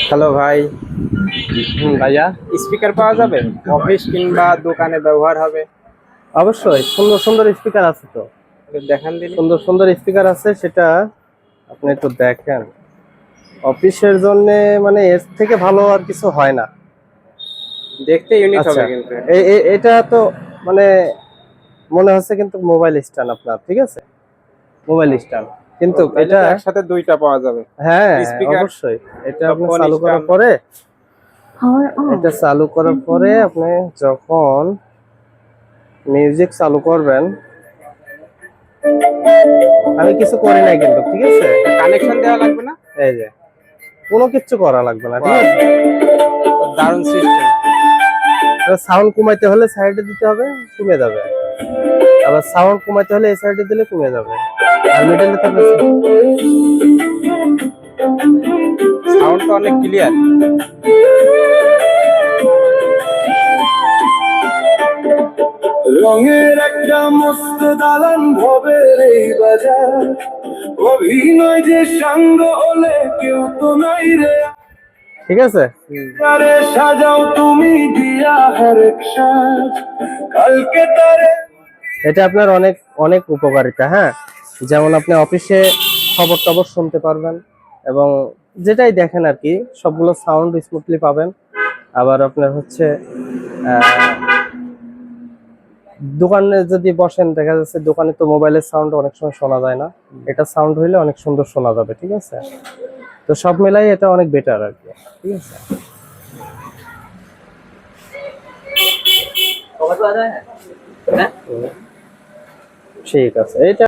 Hello ভাই, ভাইয়া, speaker পাওয়া যাবে? অফিস কিংবা দোকানে ব্যবহার হবে। অবশ্যই সুন্দর সুন্দর স্পিকার আছে তো। একটু দেখান দিন। সুন্দর সুন্দর স্পিকার আছে, সেটা আপনি একটু দেখেন। অফিসের জন্য মানে এর থেকে ভালো আর কিছু হয় না। দেখতে ইউনিক আচ্ছা, হবে কিন্তু। এটা তো মানে মনে হচ্ছে কিন্তু মোবাইল স্ট্যান্ড আপনার, ঠিক আছে, মোবাইল স্ট্যান্ড কিন্তু তাহলে এটা। তো একসাথে দুইটা পাওয়া যাবে, হ্যাঁ, স্পিকার অবশ্যই এটা বা আপনি ফোন চালু করার স্ট্যান্ড। পরে, এটা চালু করার পরে আপনি যখন মিউজিক চালু করবেন, আমি কিছু করি নাই কিন্তু, ঠিক আছে। কানেকশন দেওয়া লাগবে না? এই যে কোনো কিচ্ছু করা লাগবে না, ঠিক বাহ, আছে। দারুণ সিস্টেম। সাউন্ড কমাইতে হলে সাইডে দিতে হবে, কমে যাবে। আবার সাউন্ড কমাইতে হলে এই সাইডে দিলে কমে যাবে। আর মিডলে থাকলে সাউন্ড তো অনেক ক্লিয়ার। রঙের একটা মস্ত দালান ভবের এই বাজার, অভিনয় যে সাঙ্গ হলে কেউ তো নাই রে। ঠিক আছে। তারে সাজাও তুমি দিয়া হরেক সাজ, কালকে তারে। এটা আপনার অনেক অনেক উপকারিতা। হ্যাঁ, যেমন আপনি অফিসে খবর টবর শুনতে পারবেন, এবং যেটাই দেখেন আর কি সবগুলো সাউন্ড স্মুথলি পাবেন। আবার আপনার হচ্ছে দোকানে যদি বসেন, দেখা যাচ্ছে দোকানে তো মোবাইলের সাউন্ড অনেক সময় শোনা যায় না, এটা সাউন্ড হইলে অনেক সুন্দর শোনা যাবে, ঠিক আছে। তো সব মিলাই এটা অনেক বেটার আর কি, ঠিক আছে। ঠিক আছে, এটা